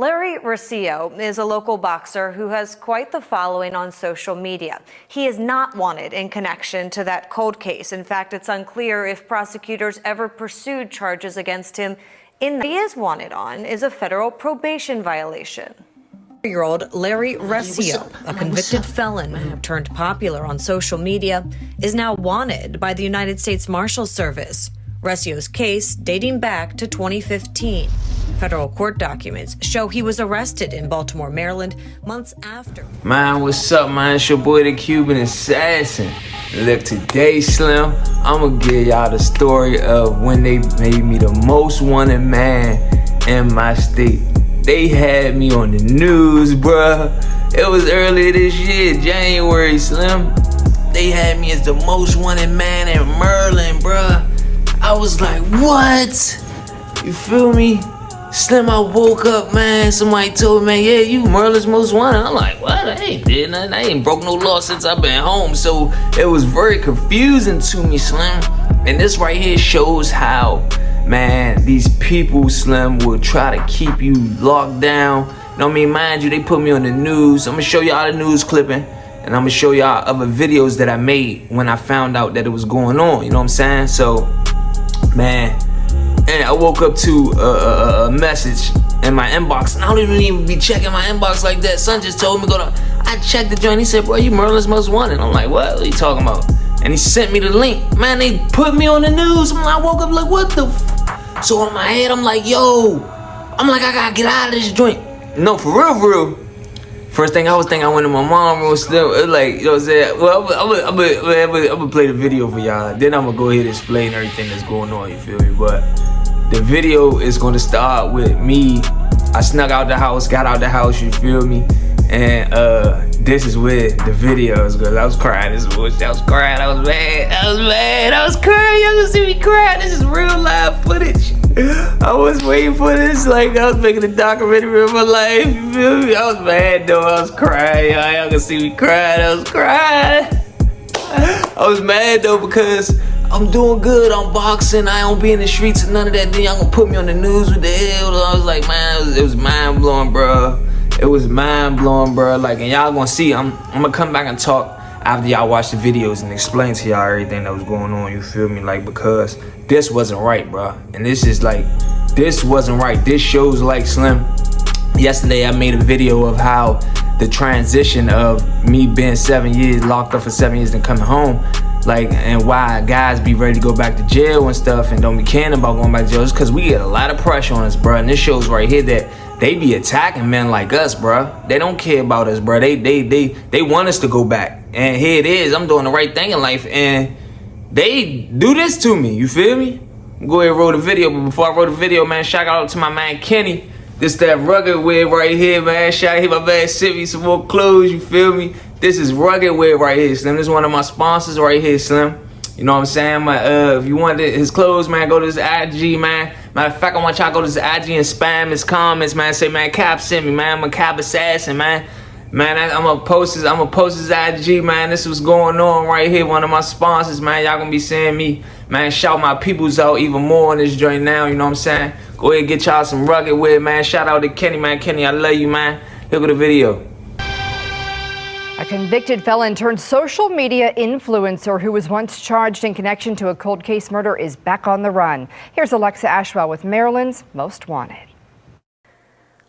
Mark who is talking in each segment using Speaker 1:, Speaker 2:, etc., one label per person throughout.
Speaker 1: Larry Rossio is a local boxer who has quite the following on social media. He is not wanted in connection to that cold case. In fact, it's unclear if prosecutors ever pursued charges against him. He is wanted on is a federal probation violation. Year-old Larry Rossio, a convicted felon who turned popular on social media, is now wanted by the United States Marshals Service. Rossio's case dating back to 2015. Federal court documents show he was arrested in Baltimore, Maryland, months after.
Speaker 2: Man, what's up, man? It's your boy, the Cuban Assassin. Look, today, Slim, I'ma give y'all the story of when they made me the most wanted man in my state. They had me on the news, bruh. It was earlier this year, January, Slim. They had me as the most wanted man in Maryland, bruh. I was like, what? You feel me? Slim, I woke up, man. Somebody told me, man, yeah, you Maryland's most wanted. I'm like, what? I ain't did nothing. I ain't broke no law since I've been home. So it was very confusing to me, Slim. And this right here shows how, man, these people, Slim, will try to keep you locked down. You know what I mean? Mind you, they put me on the news. I'm gonna show y'all the news clipping. And I'm gonna show y'all other videos that I made when I found out that it was going on. You know what I'm saying? So, man, and I woke up to a message in my inbox, and I don't even be checking my inbox like that. Son just told me I checked the joint. He said, bro, you Maryland's most wanted. I'm like, what are you talking about? And he sent me the link. Man, they put me on the news. I woke up like, what the f? So in my head, I'm like, yo, I gotta get out of this joint. No, for real. First thing I was thinking, I went to my mom's room still, like, you know what I'm saying? Well, I'm gonna play the video for y'all. Then I'm gonna go ahead and explain everything that's going on, you feel me? But the video is gonna start with me. I snuck out the house, got out the house, you feel me? And this is where the video is going. I was crying, I was crying, I was mad, I was crying. Y'all gonna see me crying. This is real live footage. I was waiting for this, like I was making a documentary of my life, you feel me? I was mad though, I was crying, y'all can see me crying, I was crying. I was mad though because I'm doing good, I'm boxing, I don't be in the streets and none of that. Then y'all gonna put me on the news with the hell. I was like, man, it was mind blowing, bro. It was mind blowing, bro. Like, and y'all gonna see, I'm gonna come back and talk after y'all watch the videos and explain to y'all everything that was going on, you feel me? Like, because this wasn't right, bro. And this is like, this wasn't right. This shows like, Slim, yesterday I made a video of how the transition of me being 7 years, locked up for 7 years and coming home, like, and why guys be ready to go back to jail and stuff and don't be caring about going back to jail. It's because we get a lot of pressure on us, bro. And this shows right here that they be attacking men like us, bro. They don't care about us, bro. They want us to go back. And here it is, I'm doing the right thing in life, and they do this to me, you feel me? Go ahead and roll the video, but before I roll the video, man, shout out to my man Kenny. This that rugged wear right here, man. Shout out to my man, sent me some more clothes, you feel me? This is rugged wear right here, Slim. This is one of my sponsors right here, Slim. You know what I'm saying? If you want his clothes, man, go to his IG, man. Matter of fact, I want y'all to go to his IG and spam his comments, man. Say, man, Cap sent me, man. I'm a Cap assassin, man. Man, I'm gonna post his IG, man. This is what's going on right here. One of my sponsors, man. Y'all gonna be seeing me, man, shout my peoples out even more on this joint now, you know what I'm saying? Go ahead and get y'all some rugged wear, man. Shout out to Kenny, man. Kenny, I love you, man. Look at the video.
Speaker 3: A convicted felon turned social media influencer who was once charged in connection to a cold case murder is back on the run. Here's Alexa Ashwell with Maryland's Most Wanted.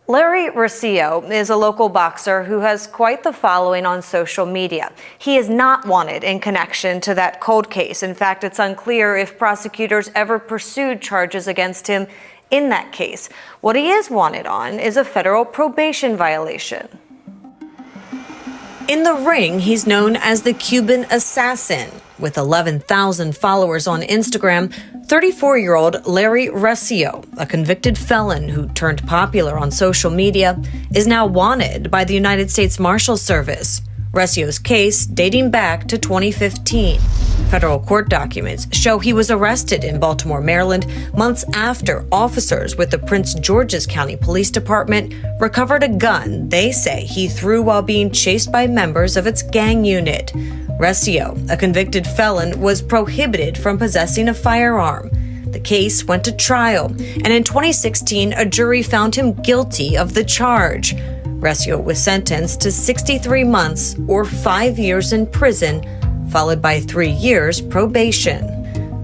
Speaker 1: Larry Rossio is a local boxer who has quite the following on social media. He is not wanted in connection to that cold case. In fact, it's unclear if prosecutors ever pursued charges against him in that case. What he is wanted on is a federal probation violation. In the ring, he's known as the Cuban Assassin. With 11,000 followers on Instagram, 34-year-old Larry Rossio, a convicted felon who turned popular on social media, is now wanted by the United States Marshals Service. Rossio's case dating back to 2015. Federal court documents show he was arrested in Baltimore, Maryland, months after officers with the Prince George's County Police Department recovered a gun they say he threw while being chased by members of its gang unit. Rossio, a convicted felon, was prohibited from possessing a firearm. The case went to trial, and in 2016, a jury found him guilty of the charge. Resio was sentenced to 63 months or 5 years in prison, followed by 3 years probation.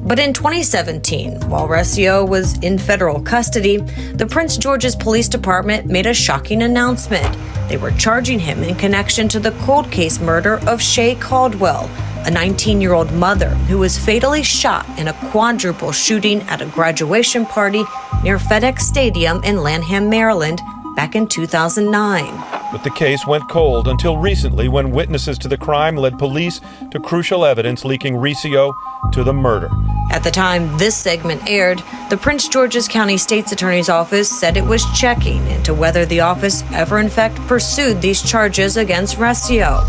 Speaker 1: But in 2017, while Resio was in federal custody, the Prince George's Police Department made a shocking announcement. They were charging him in connection to the cold case murder of Shay Caldwell, a 19-year-old mother who was fatally shot in a quadruple shooting at a graduation party near FedEx Stadium in Lanham, Maryland, back in 2009.
Speaker 4: But the case went cold until recently, when witnesses to the crime led police to crucial evidence linking Resio to the murder.
Speaker 1: At the time this segment aired, the Prince George's County State's Attorney's Office said it was checking into whether the office ever in fact pursued these charges against Resio.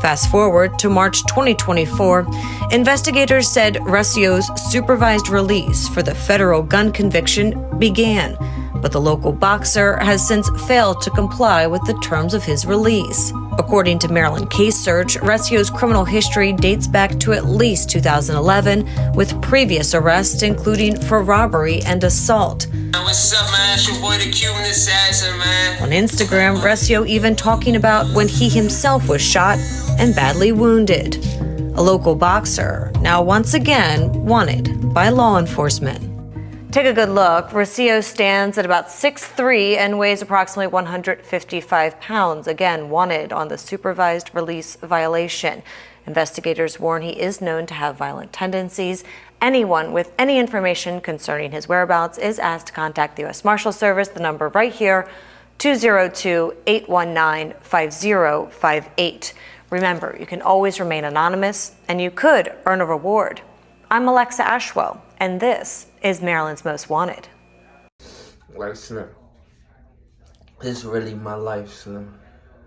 Speaker 1: Fast forward to March 2024, investigators said Resio's supervised release for the federal gun conviction began, but the local boxer has since failed to comply with the terms of his release. According to Maryland Case Search, Resio's criminal history dates back to at least 2011, with previous arrests including for robbery and assault.
Speaker 2: What's up, man? It's your boy, the Cuban Assassin, man.
Speaker 1: On Instagram, Resio even talking about when he himself was shot and badly wounded. A local boxer, now once again wanted by law enforcement. Take a good look. Resio stands at about 6'3" and weighs approximately 155 pounds. Again, wanted on the supervised release violation. Investigators warn he is known to have violent tendencies. Anyone with any information concerning his whereabouts is asked to contact the U.S. Marshal Service. The number right here, 202-819-5058. Remember, you can always remain anonymous, and you could earn a reward. I'm Alexa Ashwell, and this is Maryland's Most Wanted.
Speaker 2: Like, Slim, it's really my life, Slim.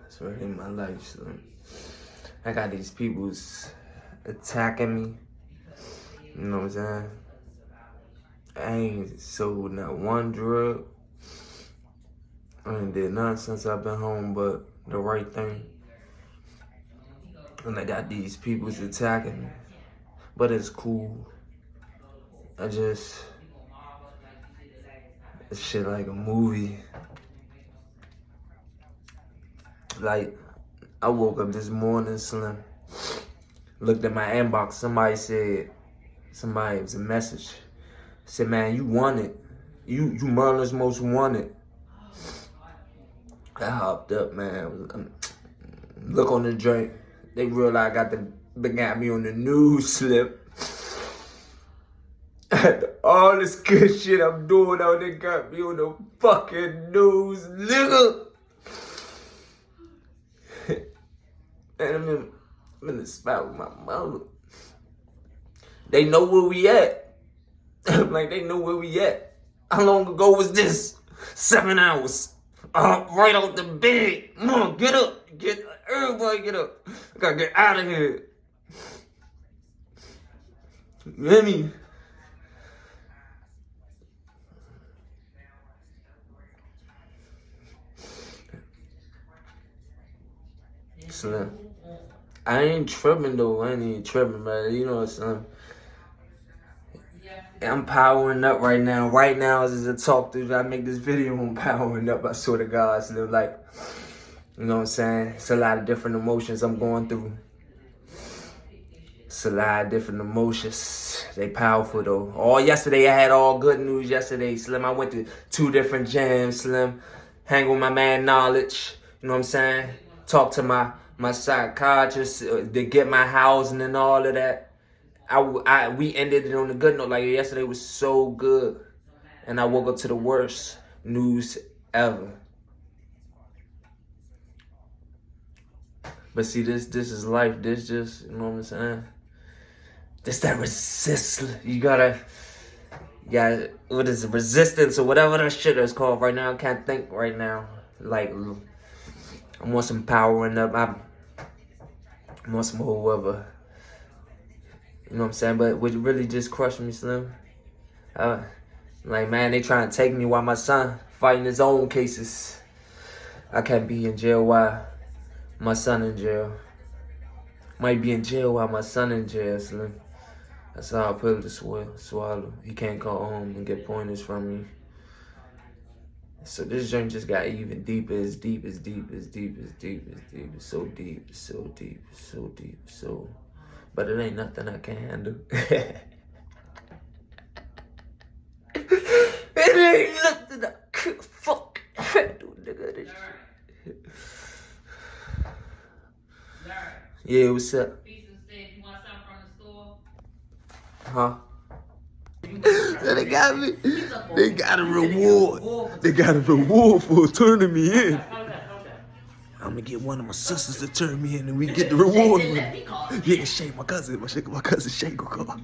Speaker 2: It's really my life, Slim. I got these people's attacking me. You know what I'm saying? I ain't sold not one drug. I ain't did nothing since I've been home but the right thing. And I got these people's attacking me. But it's cool. It's shit like a movie. Like, I woke up this morning, Slim, looked at my inbox, it was a message. Said, man, you wanted. You Maryland's Most Wanted. I hopped up, man. Look on the drink. They realized they got me on the news slip. All this good shit I'm doing out, they got me on the fucking news, nigga. And I'm in the spot with my mama. They know where we at. I'm like, they know where we at. How long ago was this? 7 hours. Right out the bed. Come on, get up. Everybody get up. I gotta get out of here. You hear me? Slim. I ain't tripping though. I ain't even tripping, man. You know what I'm saying? I'm powering up right now. Right now, as I talk to you, I make this video, I'm powering up. I swear to God, Slim. Like, you know what I'm saying? It's a lot of different emotions I'm going through. It's a lot of different emotions. They powerful though. Yesterday, I had all good news yesterday, Slim. I went to 2 different gyms, Slim. Hang with my man Knowledge. You know what I'm saying? Talk to my psychiatrist to get my housing and all of that. We ended it on a good note. Like, yesterday was so good. And I woke up to the worst news ever. But see, this is life. This just, you know what I'm saying? This that resist. You gotta, what is it, resistance or whatever that shit is called right now. I can't think right now. Like, I want some powering up. I want some whoever. You know what I'm saying? But what really just crushed me, Slim? Like, man, they trying to take me while my son fighting his own cases. I can't be in jail while my son in jail. Might be in jail while my son in jail, Slim. That's how I put it to swallow. He can't call home and get pointers from me. So this joint just got even deeper. It's deep, it's deep, it's deep, it's deep, it's deep. It's so deep, it's so deep, it's so deep, so. But it ain't nothing I can handle. It ain't nothing I can fuck handle, nigga. This shit. Yeah, what's up? Huh? They got me. They got a reward. They got a reward for turning me in. I'm gonna get one of my sisters to turn me in, and we get the reward. Yeah, Shay, my cousin Shay go call.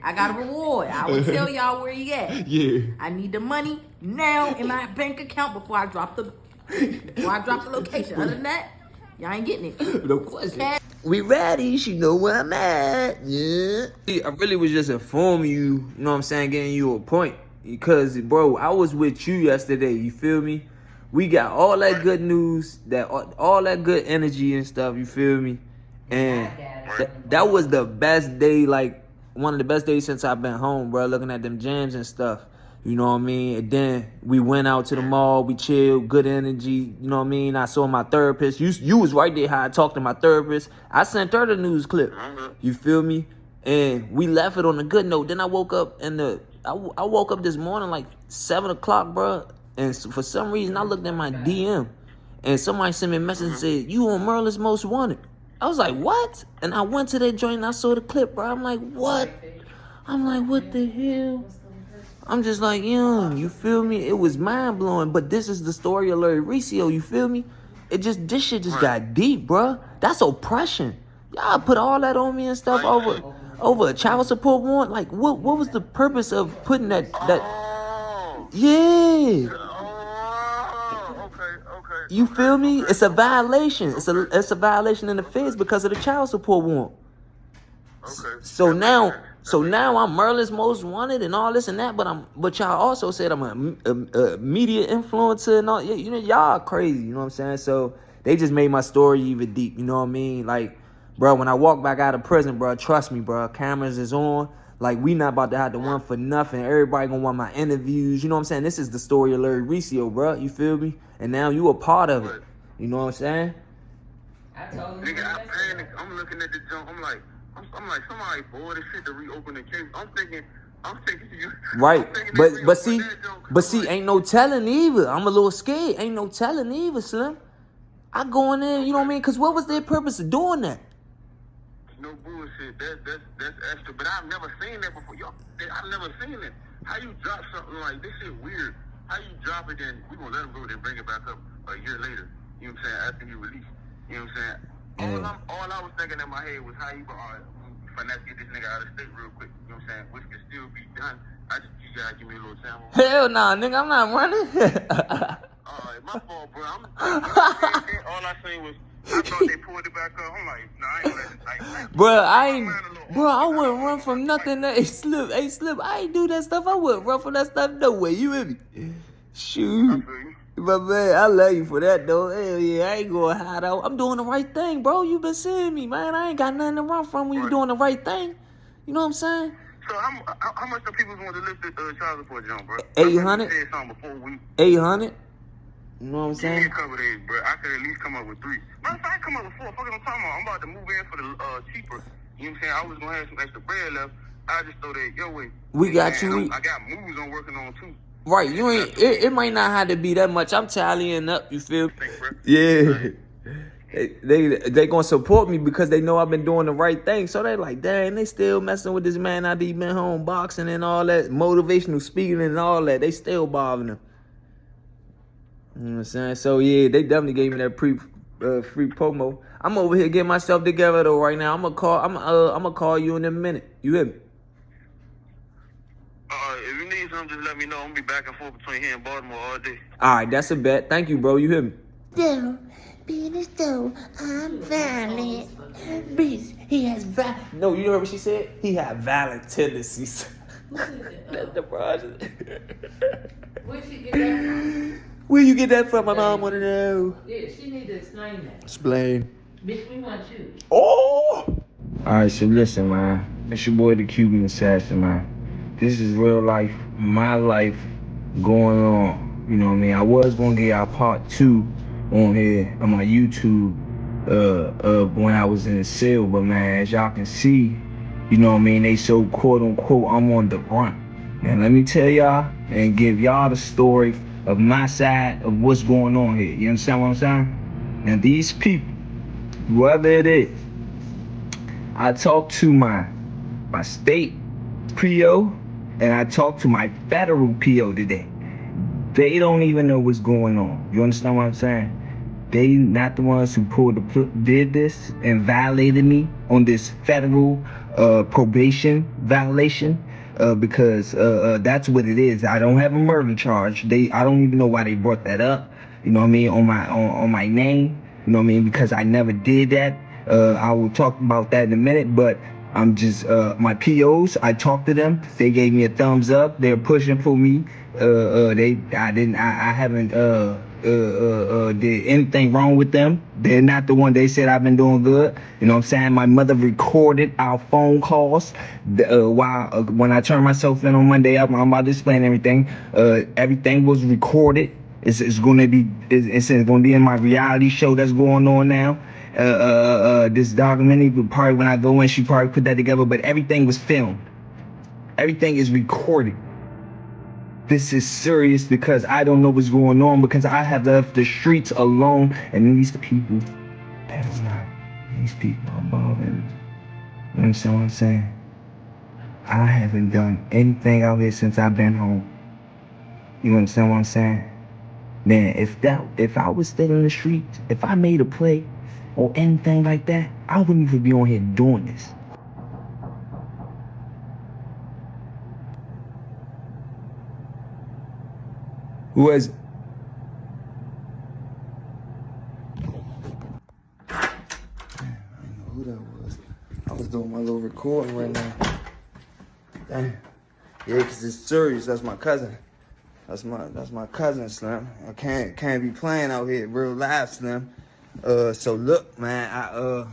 Speaker 5: I got a reward. I will tell y'all where he at.
Speaker 2: Yeah.
Speaker 5: I need the money now in my bank account before I drop the location. Other than that, y'all ain't getting it.
Speaker 2: No question. We ready, she know where I'm at, yeah. I really was just informing you know what I'm saying, getting you a point. Because, bro, I was with you yesterday, you feel me? We got all that good news, that all that good energy and stuff, you feel me? And that was the best day, like, one of the best days since I've been home, bro, looking at them jams and stuff. You know what I mean? And then we went out to the mall, we chilled, good energy, you know what I mean? I saw my therapist. You was right there how I talked to my therapist. I sent her the news clip. You feel me? And we left it on a good note. Then I woke up I woke up this morning like 7 o'clock, bro. And for some reason I looked at my DM and somebody sent me a message and said, "You on Merlin's Most Wanted." I was like, "What?" And I went to that joint and I saw the clip, bro. I'm like, "What?" I'm like, "What the hell?" I'm just like, you feel me? It was mind blowing, but this is the story of Larry Riccio, you feel me? This shit just got deep, bruh. That's oppression. Y'all put all that on me and stuff over a child support warrant. Like, what was the purpose of putting that? Yeah.
Speaker 6: Okay.
Speaker 2: You feel me? It's a violation. It's a violation in the feds because of the child support warrant.
Speaker 6: Okay.
Speaker 2: So now I'm Merlin's Most Wanted and all this and that, but y'all also said I'm a media influencer and all. You know, y'all crazy. You know what I'm saying? So they just made my story even deep. You know what I mean? Like, bro, when I walk back out of prison, bro, trust me, bro, cameras is on. Like, we not about to have to one for nothing. Everybody gonna want my interviews. You know what I'm saying? This is the story of Larry Riccio, bro. You feel me? And now you a part of it. You know what I'm saying?
Speaker 6: Nigga, I'm looking at the junk. I'm like somebody bored as shit to reopen the case. I'm thinking you.
Speaker 2: Right, but see, ain't no telling either. I'm a little scared. Ain't no telling either, Slim. I go in there, you know what I mean? Cause what was their purpose of doing that?
Speaker 6: No bullshit. That's extra. But I've never seen that before. I've never seen it. How you drop something like this? Shit weird. How you drop it and we gonna let him go then bring it back up a year later? You know what I'm saying? After he released. You know what I'm saying? All I was thinking in my head was how you gonna finesse get this nigga out of state real quick. You know what I'm saying? Which can still be done. You gotta give me a little time.
Speaker 2: Hell nah, nigga, I'm not running.
Speaker 6: My fault, bro. All I seen was I thought they pulled it back up. I'm like, nah, I ain't let it.
Speaker 2: Bro, I wouldn't run from nothing. Hey, Slip, I ain't do that stuff. I wouldn't run from that stuff no way. You hear me? Shoot. But man, I love you for that though. Hell yeah, I ain't gonna hide out. I'm doing the right thing, bro. You been seeing me, man. I ain't got nothing to run from when you doing the right thing. You know what I'm saying?
Speaker 6: So how much do people want to lift the child support, John, bro?
Speaker 2: 800. 800. You know what I'm saying?
Speaker 6: You cover this, bro. I could at least come up with 3. Matter of fact, I come up with 4. Fuck what I'm talking about. I'm about to move in for the cheaper. You know what I'm saying? I was gonna have some extra bread left. I just throw that your way.
Speaker 2: We got you.
Speaker 6: I got moves I'm working on too.
Speaker 2: Right, you ain't. It might not have to be that much. I'm tallying up. You feel? Yeah. They gonna support me because they know I've been doing the right thing. So they like, dang, they still messing with this man after he been home boxing and all that, motivational speaking and all that. They still bothering him. You know what I'm saying? So yeah, they definitely gave me that free promo. I'm over here getting myself together though right now. I'm gonna call you in a minute. You hear me?
Speaker 6: If you need something, just let me know. I'm gonna be back and forth between here and Baltimore all day.
Speaker 2: All right, that's a bet. Thank you, bro. You hear me?
Speaker 7: I'm violent. Beast, he has violent.
Speaker 2: No, you heard what she said? He had violent tendencies. That's the project.
Speaker 8: Where'd she get that from?
Speaker 2: Where you get that from? My mom wanna know.
Speaker 8: Yeah, she need to explain that.
Speaker 2: Explain.
Speaker 8: Bitch, we want you.
Speaker 2: Oh! Alright, so listen, man. It's your boy, the Cuban Assassin, man. This is real life, my life going on. You know what I mean? I was gonna get y'all part 2 on here on my YouTube when I was in the cell, but man, as y'all can see, you know what I mean, they so quote unquote I'm on the run. And let me tell y'all and give y'all the story of my side of what's going on here. You understand what I'm saying? Now these people, whoever it is, I talked to my state PO and I talked to my federal PO today. They don't even know what's going on. You understand what I'm saying? They not the ones who did this and violated me on this federal probation violation because that's what it is. I don't have a murder charge. I don't even know why they brought that up. You know what I mean? On my name. You know what I mean? Because I never did that. I will talk about that in a minute, but I'm just my POs. I talked to them. They gave me a thumbs up. They're pushing for me. I haven't did anything wrong with them. They're not the one. They said I've been doing good. You know what I'm saying? My mother recorded our phone calls when I turned myself in on Monday. I'm about to explain everything. Everything was recorded. It's going to be in my reality show that's going on now. This documentary, probably when I go in, she probably put that together, but everything was filmed. Everything is recorded. This is serious because I don't know what's going on because I have left the streets alone and these people are bothering me. You understand what I'm saying? I haven't done anything out here since I've been home. You understand what I'm saying? Man, if I was still in the streets, if I made a play or anything like that, I wouldn't even be on here doing this. Who is it? I don't know who that was. I was doing my little recording right now. Damn. Yeah, cause it's serious. That's my cousin. That's my cousin, Slim. I can't be playing out here real live, Slim. So look, man,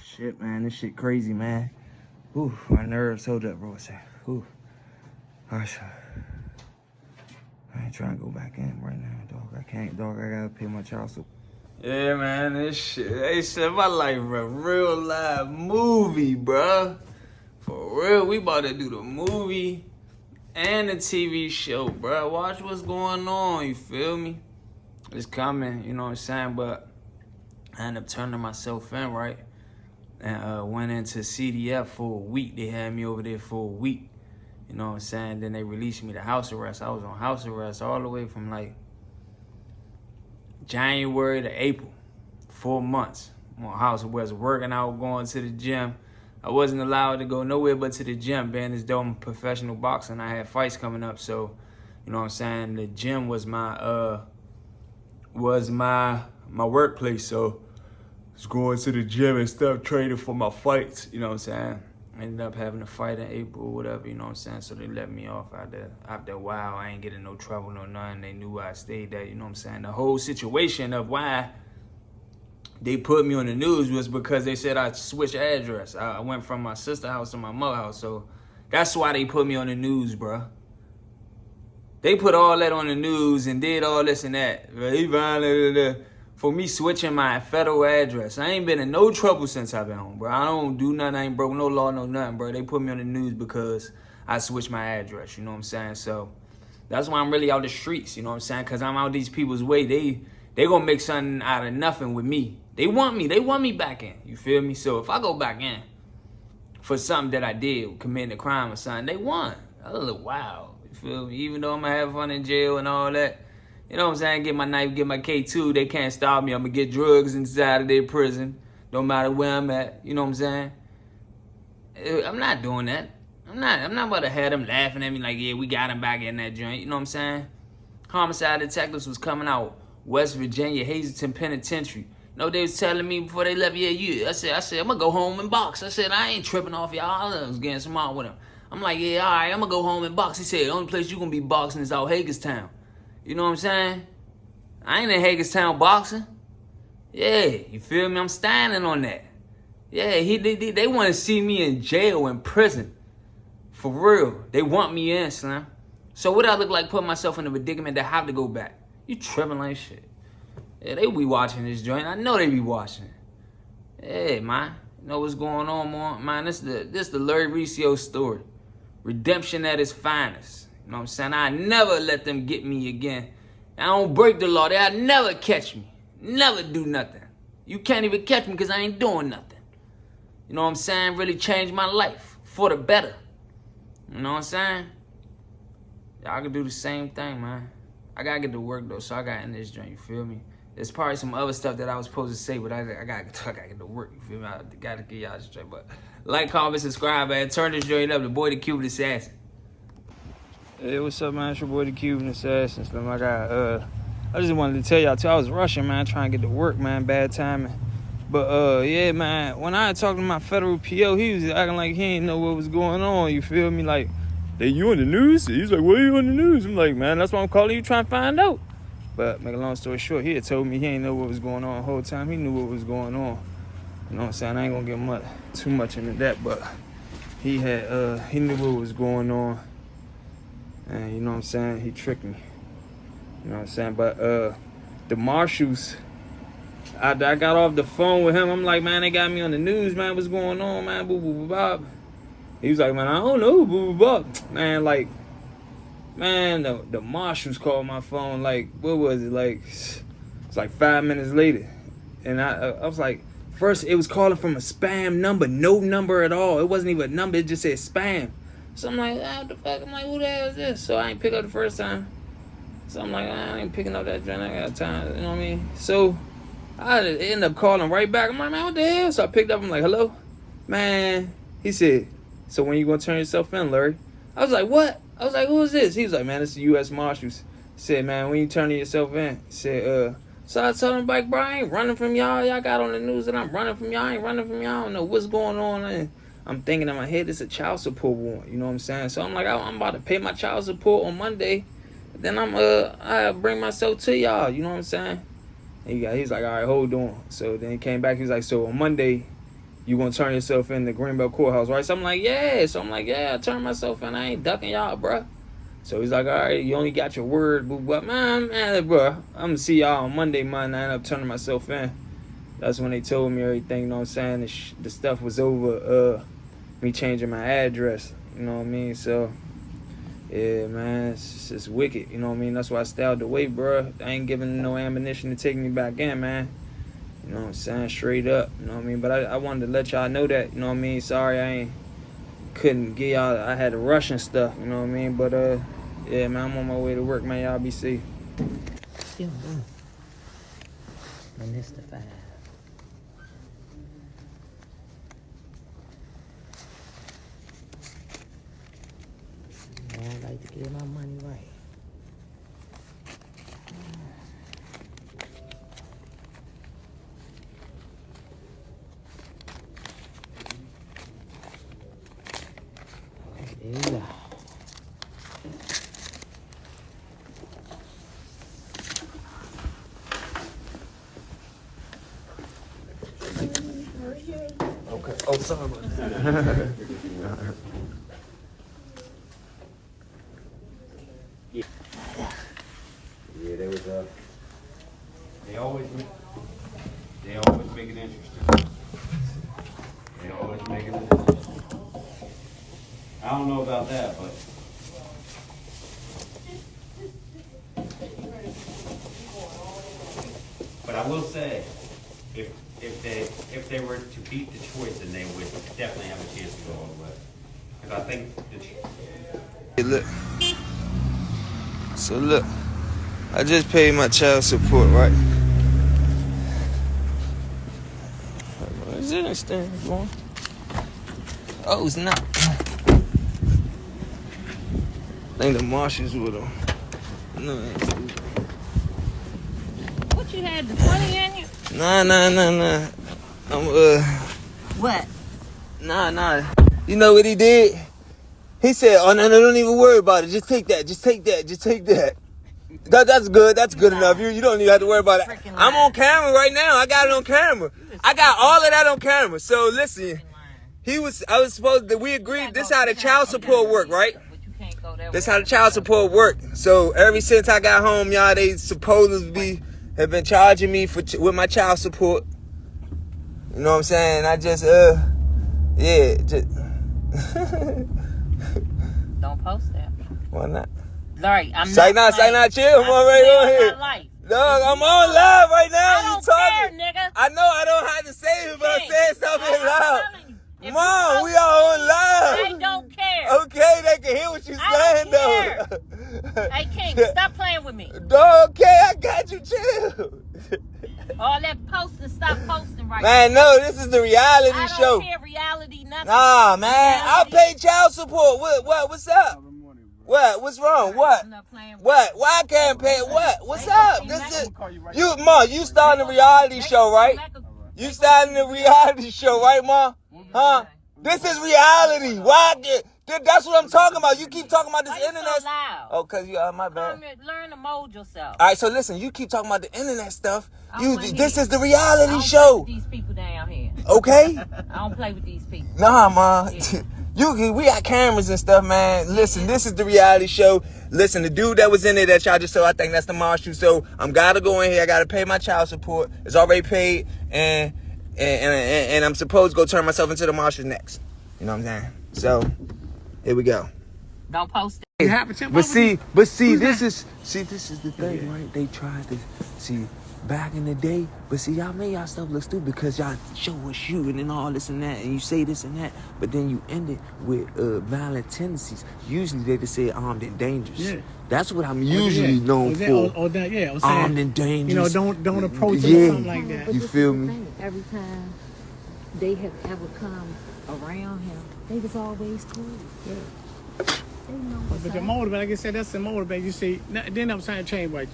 Speaker 2: shit, man, this shit crazy, man. Ooh, my nerves. Hold up, bro. Ooh. Gosh. I ain't trying to go back in right now, dog. I can't, dog. I gotta pay my child support. Yeah, man, this shit. They said my life a real live movie, bruh. For real, we about to do the movie and the TV show, bruh. Watch what's going on, you feel me? It's coming, you know what I'm saying? But I ended up turning myself in, right? And went into CDF for a week. They had me over there for a week. You know what I'm saying? Then they released me to house arrest. I was on house arrest all the way from like January to April. 4 months. I'm on house arrest, working out, going to the gym. I wasn't allowed to go nowhere but to the gym, being as though I'm a professional boxer and I had fights coming up. So, you know what I'm saying? The gym was my workplace. So I was going to the gym and stuff, training for my fights. You know what I'm saying? Ended up having a fight in April or whatever, you know what I'm saying? So they let me off after a while. I ain't getting no trouble, no nothing. They knew I stayed there, you know what I'm saying? The whole situation of why they put me on the news was because they said I switched address. I went from my sister's house to my mother's house. So that's why they put me on the news, bro. They put all that on the news and did all this and that. He violated for me switching my federal address. I ain't been in no trouble since I've been home, bro. I don't do nothing. I ain't broke no law, no nothing, bro. They put me on the news because I switched my address, you know what I'm saying? So that's why I'm really out the streets, you know what I'm saying? Because I'm out these people's way. They gonna make something out of nothing with me. They want me back in, you feel me? So if I go back in for something that I did, committing a crime or something, they want. That's a little wild, you feel me? Even though I'm gonna have fun in jail and all that, you know what I'm saying? Get my knife, get my K2. They can't stop me. I'm going to get drugs inside of their prison. No matter where I'm at. You know what I'm saying? I'm not doing that. I'm not about to have them laughing at me like, yeah, we got him back in that joint. You know what I'm saying? Homicide detectives was coming out. West Virginia, Hazleton Penitentiary. No, they was telling me before they left, I said, I'm going to go home and box. I said, I ain't tripping off y'all. I was getting smart with him. I'm like, yeah, all right, I'm going to go home and box. He said, the only place you going to be boxing is out Hagerstown. You know what I'm saying? I ain't in Hagerstown boxing. Yeah, you feel me? I'm standing on that. Yeah, they want to see me in jail, in prison. For real. They want me in, Slim. So what I look like putting myself in a predicament that I have to go back? You tripping like shit. Yeah, they be watching this joint. I know they be watching. Hey, man. You know what's going on, man? This the Larry Riccio story. Redemption at its finest. You know what I'm saying? I never let them get me again. I don't break the law. They'll never catch me. Never do nothing. You can't even catch me because I ain't doing nothing. You know what I'm saying? Really changed my life for the better. You know what I'm saying? Y'all can do the same thing, man. I gotta get to work though, so I gotta end this joint, you feel me? There's probably some other stuff that I was supposed to say, but I gotta get to work, you feel me? I gotta get y'all straight, but like, comment, subscribe, man. Turn this joint up. The boy, the Cuban Assassin. Hey, what's up, man? It's your boy, the Cuban Assassin. Slim. I just wanted to tell y'all too, I was rushing, man, trying to get to work, man. Bad timing. But yeah, man, when I talked to my federal PO, he was acting like he ain't know what was going on, you feel me? Like, hey, you on the news? He's like, what are you on the news? I'm like, man, that's why I'm calling you, trying to find out. But make a long story short, he had told me he ain't know what was going on the whole time. He knew what was going on. You know what I'm saying? I ain't gonna get too much into that, but he knew what was going on. And you know what I'm saying? He tricked me. You know what I'm saying? But the marshals, I got off the phone with him. I'm like, man, they got me on the news, man. What's going on, man? Boo, boo, boo, bob. He was like, man, I don't know, boo, boo, bob. Man, like, man, the marshals called my phone, like, what was it? Like, it's like 5 minutes later. And I was like, first it was calling from a spam number, no number at all. It wasn't even a number, it just said spam. So I'm like, what the fuck? I'm like, who the hell is this? So I ain't pick up the first time. So I'm like, I ain't picking up that joint. I got time, you know what I mean? So I ended up calling right back. I'm like, man, what the hell? So I picked up. I'm like, hello? Man, he said, so when you gonna turn yourself in, Larry? I was like, what? I was like, who is this? He was like, man, it's the U.S. Marshals. He said, man, when you turning yourself in? He said, so I told him, like, bro, I ain't running from y'all. Y'all got on the news that I'm running from y'all. I ain't running from y'all. I don't know what's going on. And I'm thinking in my head, it's a child support warrant. You know what I'm saying? So I'm like, I'm about to pay my child support on Monday. Then I bring myself to y'all. You know what I'm saying? And he's like, all right, hold on. So then he came back. He was like, so on Monday, you gonna turn yourself in the Greenbelt Courthouse, right? So I'm like, yeah. So I'm like, yeah, I turned myself in. I ain't ducking y'all, bruh. So he's like, all right, you only got your word, boo, but man, bruh, I'm gonna see y'all on Monday, man. I ended up turning myself in. That's when they told me everything, you know what I'm saying? The stuff was over, me changing my address, you know what I mean? So, yeah, man, it's just wicked, you know what I mean? That's why I stayed out the way, bruh. I ain't giving no ammunition to take me back in, man. You know what I'm saying? Straight up, you know what I mean? But I wanted to let y'all know that, you know what I mean? Sorry, couldn't get y'all, I had to rush and stuff, you know what I mean? But, yeah, man, I'm on my way to work, man. Y'all be safe.
Speaker 7: Still done. And it's the 5. I like to get my money right. There you go.
Speaker 2: Okay. Oh, sorry about that.
Speaker 9: Yeah, they was they always make it interesting. They always make it interesting. I don't know about that, but I will say, if they were to beat Detroit, then they would definitely have a chance to go all the way. Because I think
Speaker 2: Hey, look. So look, I just paid my child support, right? Is it stand going? Oh, it's not. I think the marshals with them. No,
Speaker 7: What you had, the 20 in you?
Speaker 2: Nah.
Speaker 7: What?
Speaker 2: Nah. You know what he did? He said, oh, no, don't even worry about it. Just take that. That's good. That's good enough. You don't even have to worry about it. I'm on camera right now. I got it on camera. I got all of that on camera. So listen, we agreed this how the child support work, right? This how the child support work. So ever since I got home, y'all, they supposedly have been charging me with my child support. You know what I'm saying? I just
Speaker 5: Don't post that.
Speaker 2: Why not?
Speaker 5: Larry, I'm
Speaker 2: Say not chill. I'm already on here. Dog, I'm on live right now.
Speaker 5: I don't
Speaker 2: You talking?
Speaker 5: care, nigga.
Speaker 2: I know I don't have to say it, but I'm saying something loud.
Speaker 5: If
Speaker 2: Mom,
Speaker 5: you
Speaker 2: we are on live.
Speaker 5: I don't care.
Speaker 2: Okay, they can hear what you're saying, though.
Speaker 5: Hey, King, stop playing with me.
Speaker 2: Dog, okay, I got you. Chill.
Speaker 5: All that posting, stop posting right
Speaker 2: Man,
Speaker 5: now.
Speaker 2: no, this is the reality
Speaker 5: I
Speaker 2: show.
Speaker 5: don't care reality, nothing.
Speaker 2: Nah, man, I
Speaker 5: Reality.
Speaker 2: pay child support. What's up? What's wrong? What?
Speaker 5: I'm not playing with
Speaker 2: What? Why I can't pay? What? What's
Speaker 5: They
Speaker 2: up?
Speaker 5: gonna
Speaker 2: This
Speaker 5: see
Speaker 2: is
Speaker 5: Mac-
Speaker 2: you starting a reality show, right? You starting a reality show, right, Ma? Huh? This is reality. Why? That's what I'm talking about. You keep talking about this
Speaker 5: Why you
Speaker 2: internet.
Speaker 5: so loud?
Speaker 2: Oh, cause you my bad.
Speaker 5: Learn to mold yourself.
Speaker 2: All right, so listen. You keep talking about the internet stuff.
Speaker 5: I don't wanna
Speaker 2: This
Speaker 5: hear
Speaker 2: is the
Speaker 5: I
Speaker 2: reality
Speaker 5: don't
Speaker 2: show.
Speaker 5: play with these people down here.
Speaker 2: Okay?
Speaker 5: I don't play with these people.
Speaker 2: Nah, Ma.
Speaker 5: Yeah.
Speaker 2: We got cameras and stuff, man. Listen, this is the reality show. Listen, the dude that was in there that y'all just saw, I think that's the marshal. So I'm gotta go in here. I gotta pay my child support. It's already paid, and I'm supposed to go turn myself into the marshal next. You know what I'm saying? So here we go.
Speaker 5: Don't post it.
Speaker 2: But see, this is the thing, right? They tried to see back in the day, but see, y'all made y'all stuff look stupid because y'all show us shooting and all this and that, and you say this and that, but then you end it with violent tendencies. Usually they just say armed and dangerous. Yeah. That's what I'm usually known for. Armed and dangerous.
Speaker 10: You know, don't approach them or something like that.
Speaker 2: You feel me?
Speaker 11: Every time they have ever come around him, they was always cool. Yeah. They know what's
Speaker 10: But the
Speaker 11: up.
Speaker 10: motive, like I said, that's the motive. You see, then I'm trying to change, right?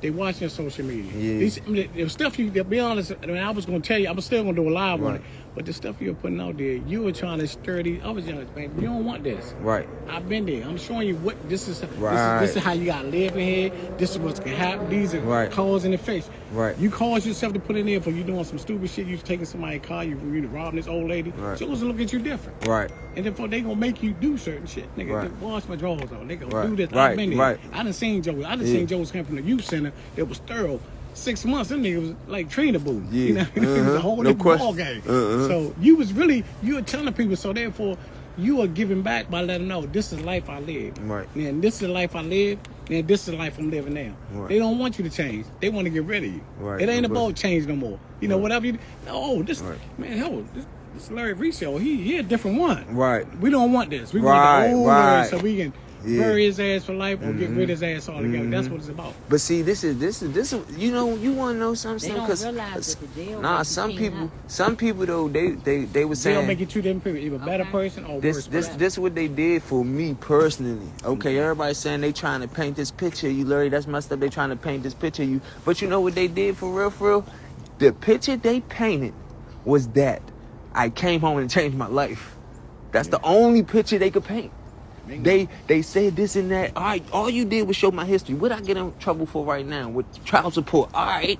Speaker 10: They watching social media.
Speaker 2: Yeah.
Speaker 10: The stuff to be honest, I mean, I was going to tell you, I was still going to do a live on it. But the stuff you're putting out there, you were trying to stir these other young man. You don't want this.
Speaker 2: Right.
Speaker 10: I've been there. I'm showing you what this is.
Speaker 2: Right.
Speaker 10: This is how you got to live in here. This is what's going to happen. These are cause and effects.
Speaker 2: Right.
Speaker 10: You cause yourself to put in there for you doing some stupid shit. You taking somebody's car. You robbing this old lady.
Speaker 2: Right.
Speaker 10: She was look at you different.
Speaker 2: Right.
Speaker 10: And then they gonna make you do certain shit. Nigga,
Speaker 2: Right.
Speaker 10: wash my drawers on. They gonna
Speaker 2: Right.
Speaker 10: do this.
Speaker 2: Right.
Speaker 10: I've been there.
Speaker 2: Right.
Speaker 10: I done seen Joe. I done seen Joe's come from the youth center that was thorough. 6 months, them niggas was like trainer booth.
Speaker 2: Yeah.
Speaker 10: You know, it was a whole
Speaker 2: No
Speaker 10: different ball game.
Speaker 2: question.
Speaker 10: So you were telling people, so therefore you are giving back by letting them know this is the life I live.
Speaker 2: Right.
Speaker 10: And this is the life I live, and this is the life I'm living now.
Speaker 2: Right.
Speaker 10: They don't want you to change. They want to get rid of you.
Speaker 2: Right.
Speaker 10: It ain't
Speaker 2: No
Speaker 10: about
Speaker 2: question.
Speaker 10: change no more. You know, whatever you this man, hell, this Larry Reese, he a different one.
Speaker 2: Right.
Speaker 10: We don't want this. We
Speaker 2: Right,
Speaker 10: want the old
Speaker 2: right.
Speaker 10: Larry so we can bury his ass for life or get rid of his ass altogether. That's what it's about.
Speaker 2: But see, this is you know, you want to know something?
Speaker 11: They don't
Speaker 2: Because
Speaker 11: realize that the jail
Speaker 2: nah,
Speaker 11: make you
Speaker 2: some people though they were
Speaker 10: They'll
Speaker 2: saying
Speaker 10: make you two different people, either better person or worse person.
Speaker 2: this what they did for me personally. Okay, everybody's saying they trying to paint this picture of you, Larry. That's messed up. They trying to paint this picture of you. But you know what they did for real? The picture they painted was that I came home and changed my life. That's the only picture they could paint. They said this and that. All right, all you did was show my history. What I get in trouble for right now with child support? All right,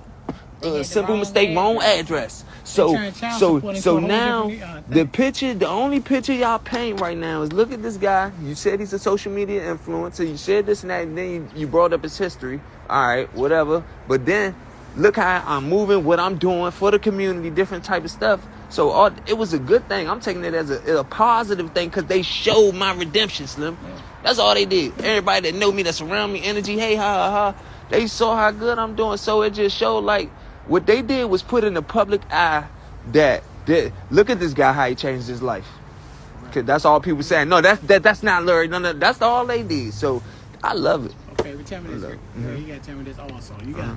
Speaker 2: simple mistake, wrong address. So now the only picture y'all paint right now is look at this guy. You said he's a social media influencer. You said this and that, and then you brought up his history. All right, whatever. But then look how I'm moving, what I'm doing for the community, different type of stuff. So it was a good thing. I'm taking it as a positive thing because they showed my redemption, Slim. That's all they did. Everybody that know me, that's around me, energy, hey, ha. They saw how good I'm doing. So it just showed like what they did was put in the public eye that look at this guy, how he changed his life. Cause that's all people saying. No, that's not Larry. No, that's all they did. So I love it.
Speaker 10: Okay, but tell me this. You gotta tell me this also. You got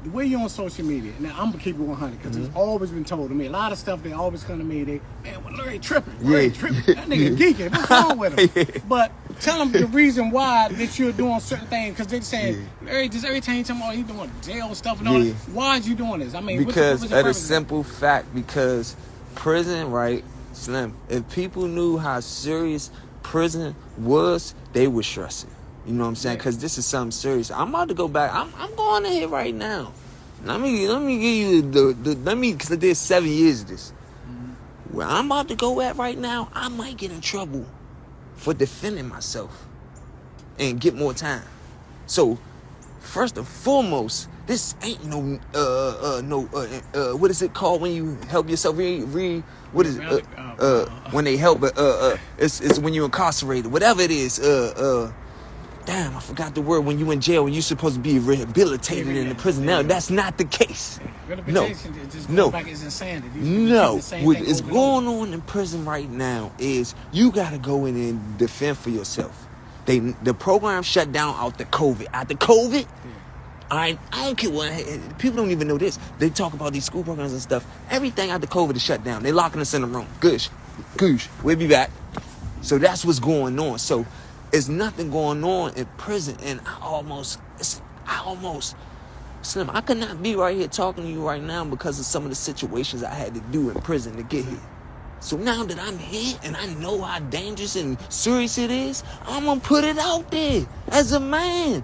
Speaker 10: the way you're on social media. Now I'm gonna keep it 100 because it's always been told to me. A lot of stuff they always come to me. Man, Larry tripping. Larry tripping. That nigga geeking. What's wrong with him? But tell them the reason why that you're doing certain things because they saying Larry just every time you tell me he's doing jail stuff and all that. Why is you doing this? I mean,
Speaker 2: because
Speaker 10: what's
Speaker 2: of the simple fact, because prison, right, Slim. If people knew how serious prison was, they would stress it. You know what I'm saying? Because this is something serious. I'm about to go back. I'm going in here right now. Let me give you because I did 7 years of this. Where I'm about to go at right now, I might get in trouble for defending myself and get more time. So, first and foremost, this ain't what is it called when you help yourself? What is it? When they help, it's when you're incarcerated. Whatever it is, damn, I forgot the word. When you in jail, when you're supposed to be rehabilitated in the prison. Now, that's not the case. No.
Speaker 10: Back is insanity.
Speaker 2: No. What is going on in prison right now is you got to go in and defend for yourself. The program shut down after COVID. After COVID, I don't care what, people don't even know this. They talk about these school programs and stuff. Everything after COVID is shut down. They locking us in the room. Goosh. We'll be back. So that's what's going on. So there's nothing going on in prison, and I almost, Slim, I could not be right here talking to you right now because of some of the situations I had to do in prison to get here. So now that I'm here and I know how dangerous and serious it is, I'm going to put it out there as a man.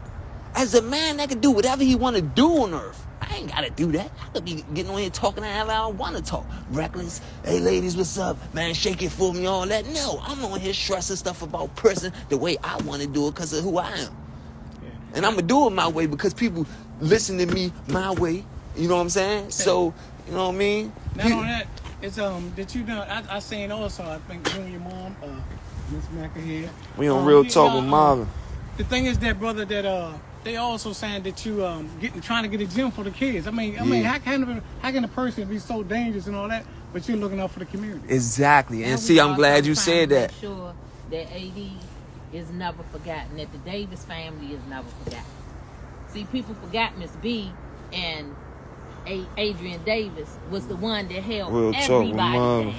Speaker 2: As a man that can do whatever he want to do on earth. I ain't got to do that. I could be getting on here talking however I want to talk. Reckless. Hey, ladies, what's up? Man, shake it for me, all that. No, I'm on here stressing stuff about prison the way I want to do it because of who I am. And I'm going to do it my way because people listen to me my way. You know what I'm saying? So, you know what I mean?
Speaker 10: Not on that, it's, that you know, I seen also, I think you and your mom, Miss Macca here.
Speaker 2: We on Real Talk with Marvin.
Speaker 10: The thing is that, brother, that, they also saying that you trying to get a gym for the kids. I mean, how can a person be so dangerous and all that, but you're looking out for the community?
Speaker 2: Exactly. And see, I'm glad you said that.
Speaker 11: Make sure that AD is never forgotten. That the Davis family is never forgotten. See, people forgot Miss B and Adrian Davis was the one that held everybody down.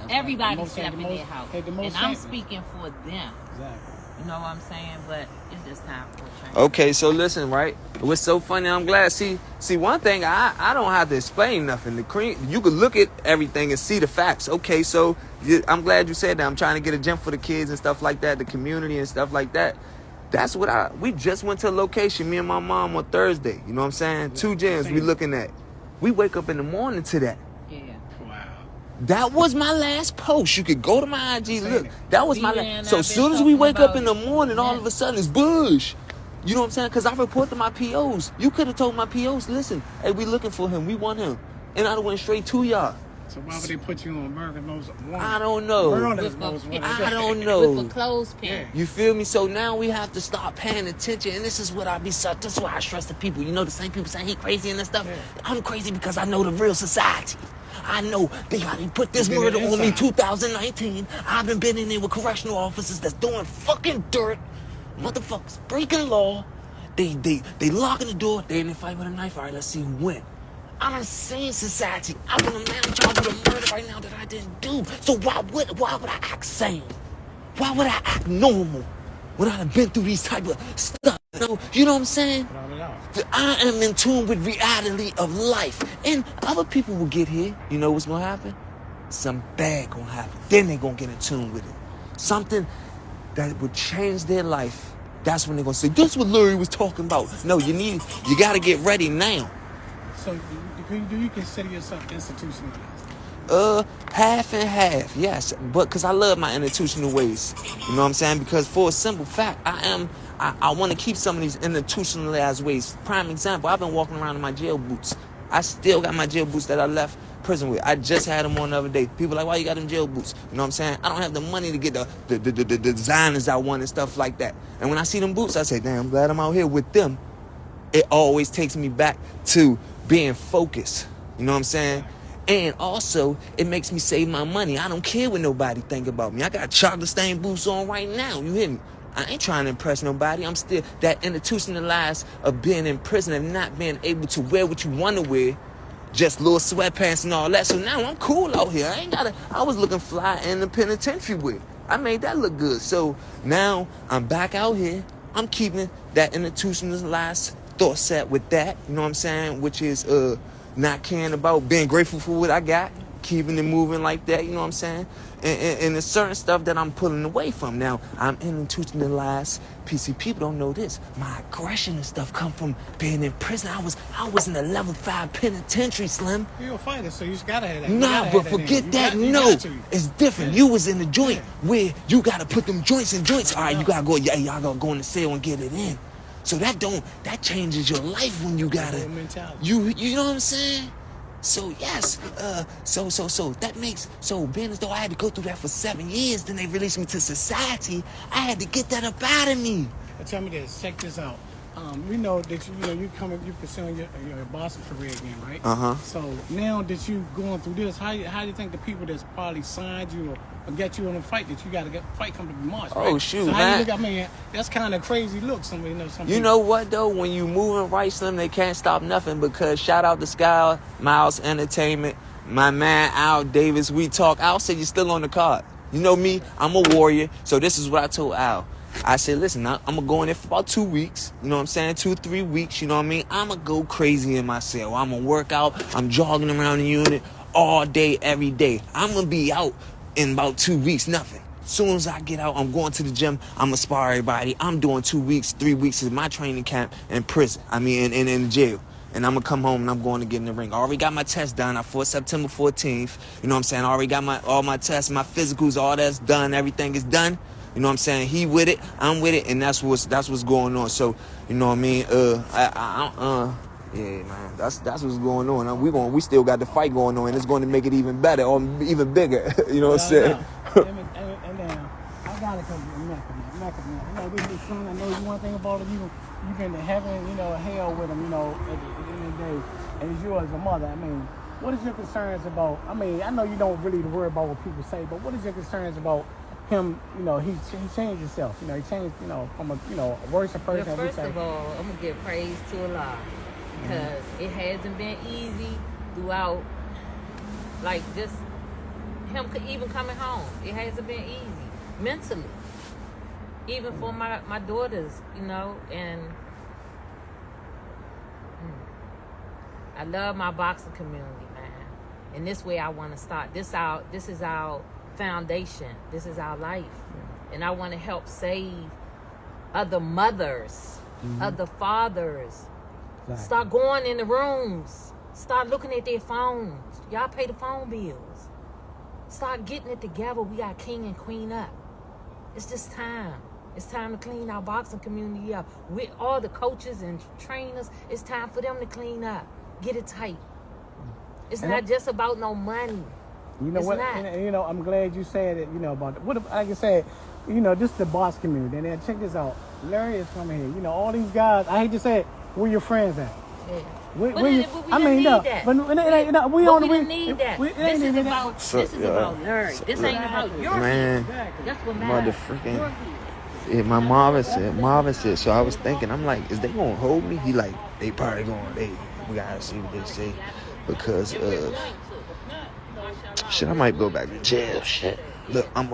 Speaker 11: Everybody slept in their house, and I'm speaking for them.
Speaker 10: Exactly.
Speaker 11: You know what I'm saying? But it's just time for a change.
Speaker 2: Okay, so listen, right? What's so funny, I'm glad. See, one thing, I don't have to explain nothing. You can look at everything and see the facts. Okay, so I'm glad you said that. I'm trying to get a gym for the kids and stuff like that, the community and stuff like that. That's what we just went to a location, me and my mom, on Thursday. You know what I'm saying? 2 gyms we looking at. We wake up in the morning to that. That was my last post. You could go to my IG, look. That was my last. So as soon as we wake up in the morning, all of a sudden it's Bush. You know what I'm saying? Because I report to my POs. You could have told my POs, listen, hey, we looking for him. We want him. And I'd have went straight to y'all.
Speaker 10: So why would they put you on American Most Wanted?
Speaker 2: I don't know. I don't know.
Speaker 11: With a clothespin.
Speaker 2: You feel me? So now we have to start paying attention. And this is what this is why I stress the people. You know, the same people saying he crazy and that stuff. Yeah. I'm crazy because I know the real society. I know they put this murder on me 2019. I've been in there with correctional officers that's doing fucking dirt. Motherfuckers breaking law. They locking the door. They in a fight with a knife. All right, let's see who win. I'm in sane society. I'm gonna manage y'all with a murder right now that I didn't do. So why would I act sane? Why would I act normal when I have been through these type of stuff? You know what I'm saying? I am in tune with reality of life. And other people will get here. You know what's gonna happen? Something bad gonna happen. Then they gonna get in tune with it. Something that would change their life. That's when they're gonna say, this is what Larry was talking about. No, you gotta get ready now.
Speaker 10: So do you consider yourself institutionalized?
Speaker 2: Half and half, yes. But because I love my institutional ways. You know what I'm saying? Because for a simple fact, I want to keep some of these institutionalized ways. Prime example, I've been walking around in my jail boots. I still got my jail boots that I left prison with. I just had them on the other day. People like, why you got them jail boots? You know what I'm saying? I don't have the money to get the designers I want and stuff like that. And when I see them boots, I say, damn, I'm glad I'm out here with them. It always takes me back to being focused. You know what I'm saying? And also, it makes me save my money. I don't care what nobody think about me. I got chocolate stained boots on right now. You hear me? I ain't trying to impress nobody. I'm still that institutionalized of being in prison and not being able to wear what you want to wear. Just little sweatpants and all that. So now I'm cool out here. I was looking fly in the penitentiary with. I made that look good. So now I'm back out here. I'm keeping that institutionalized thought set with that. You know what I'm saying? Which is not caring about being grateful for what I got. keeping it moving like that, you know what I'm saying? And there's certain stuff that I'm pulling away from. Now, I'm institutionalized. PC people don't know this. My aggression and stuff come from being in prison. I was in a level 5 penitentiary, Slim.
Speaker 10: You're a fighter, so you just gotta have that.
Speaker 2: Nah, but forget that. No, it's different. You was in the joint where you gotta put them joints in joints. All right, you gotta go. Yeah, y'all gotta go in the cell and get it in. So that changes your life when you gotta. You know what I'm saying? So yes, so that makes being as though I had to go through that for 7 years, then they released me to society. I had to get that up out of me.
Speaker 10: But tell me this, check this out. We know that you pursuing your boxing career again, right? So now that you going through this, how do you think the people that's probably signed you or get you in a fight that you got to get fight come to March?
Speaker 2: Oh
Speaker 10: right?
Speaker 2: shoot,
Speaker 10: so how
Speaker 2: man!
Speaker 10: You look, I mean, that's kind of crazy look. Some
Speaker 2: you know what though? When you moving right, Slim, they can't stop nothing because shout out to Sky Miles Entertainment, my man Al Davis. We talk. Al said you're still on the card. You know me, I'm a warrior. So this is what I told Al. I said, listen, I'm going to go in there for about 2 weeks. You know what I'm saying? 2-3 weeks, you know what I mean? I'm going to go crazy in my cell. I'm going to work out. I'm jogging around the unit all day, every day. I'm going to be out in about 2 weeks, nothing. As soon as I get out, I'm going to the gym. I'm going to spar everybody. I'm doing 2 weeks, 3 weeks of my training camp in prison. I mean, in jail. And I'm going to come home and I'm going to get in the ring. I already got my test done. I fought September 14th. You know what I'm saying? I already got all my tests, my physicals, all that's done. Everything is done. You know what I'm saying? He with it, I'm with it, and that's what's going on. So, you know what I mean? Yeah, man, that's what's going on. We still got the fight going on, and it's going to make it even better or even bigger. You know what I'm saying?
Speaker 10: And then I gotta come to Mecca. You know, this is son. I know you one thing about him. You've been to heaven, hell with him. At the end of the day, and you as a mother. I mean, what is your concerns about? I mean, I know you don't really worry about what people say, but what is your concerns about him? He changed himself. He changed, from a worse person.
Speaker 11: Well, first of all, I'm gonna give praise to Allah because it hasn't been easy throughout. Like just him even coming home, it hasn't been easy mentally. Even for my daughters, and I love my boxing community, man. And this way I want to start. This is our foundation. This is our life. And I want to help save other mothers, other fathers. Exactly. Start going in the rooms. Start looking at their phones. Y'all pay the phone bills. Start getting it together. We got king and queen up. It's just time. It's time to clean our boxing community up. With all the coaches and trainers, it's time for them to clean up. Get it tight. It's not just about no money.
Speaker 10: You know what? I'm glad you said it. About what if, like I said, just the box community. And then check this out. Larry is coming here. All these guys. I hate to say it. Where your friends at?
Speaker 11: Yeah.
Speaker 10: We don't need that. This is about
Speaker 11: Larry. This ain't about your
Speaker 2: man.
Speaker 11: That's what matters.
Speaker 2: Motherfucking. Yeah, my Marvin said. So I was thinking, I'm like, is they gonna hold me? He like, they probably going. We gotta see what they say because shit, I might go back to jail. Shit. Look, I'm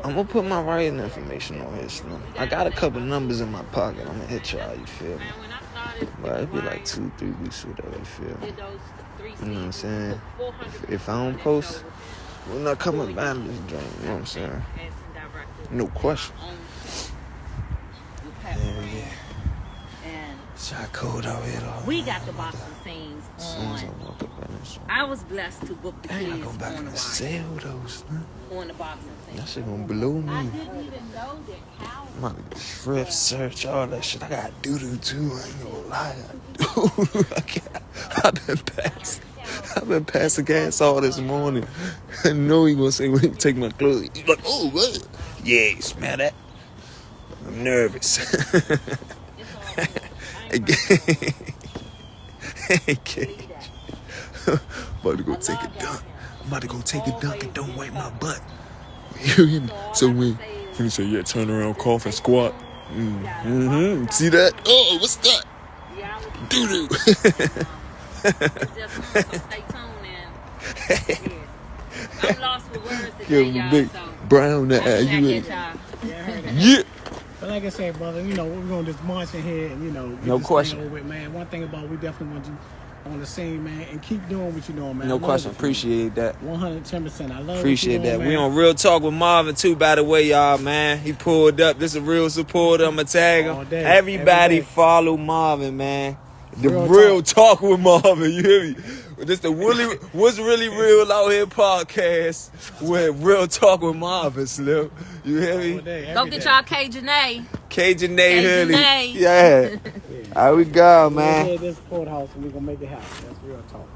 Speaker 2: gonna put my writing information on here, Slim. I got a couple numbers in my pocket. I'm gonna hit y'all, you feel me? But it'd be like 2-3 weeks or whatever, you feel me? You know what I'm saying? If I don't post, we're not coming back to this joint, you know what I'm saying? No question. Yeah. Shot cold out here though.
Speaker 11: We got the boxing scenes on. I was blessed to book the kids
Speaker 2: I go back in the cell though,
Speaker 11: on the boxing scene.
Speaker 2: that shit gonna blow me.
Speaker 11: I didn't even know that Cal.
Speaker 2: I'm about to strip search, all that shit. I got doo-doo too, I ain't gonna lie. I've been passing gas all this morning. I know he gonna say when he take my clothes. He's like, oh, what? Yeah, you smell that? I'm nervous. Hey, Cage. About to go take a dunk. I'm about to go take a dunk and don't wipe my butt. So when he say, yeah, turn around, cough, and squat. See that? Oh, what's that? Doo-doo.
Speaker 11: I'm lost for words today, y'all.
Speaker 2: Big brown eye. Yeah.
Speaker 10: But like I said, brother, we're gonna just march ahead and
Speaker 2: no question.
Speaker 10: With, man. One thing about we definitely want you on the scene, man, and keep doing what you're doing, man.
Speaker 2: No question. Appreciate that.
Speaker 10: 110%. I love
Speaker 2: Appreciate
Speaker 10: what you're
Speaker 2: that.
Speaker 10: doing,
Speaker 2: We
Speaker 10: man.
Speaker 2: on Real Talk with Marvin too, by the way, y'all, man. He pulled up. This is a real supporter. I'ma tag him.
Speaker 10: All day,
Speaker 2: Everybody
Speaker 10: every day.
Speaker 2: follow Marvin, man. The
Speaker 10: Real
Speaker 2: Real Talk with Marvin. You hear me? This the What's Really Real Out Here podcast with Real Talk with Marvin, Slim. You hear
Speaker 10: All
Speaker 2: me?
Speaker 10: day,
Speaker 11: Go
Speaker 10: every
Speaker 11: get
Speaker 10: day.
Speaker 11: y'all Cajun A.
Speaker 2: Cajun A
Speaker 11: Cajun
Speaker 2: Hoodie.
Speaker 11: A.
Speaker 2: Yeah. How we go,
Speaker 10: We'll
Speaker 2: man?
Speaker 10: head this courthouse and we're gonna make it happen. That's Real Talk.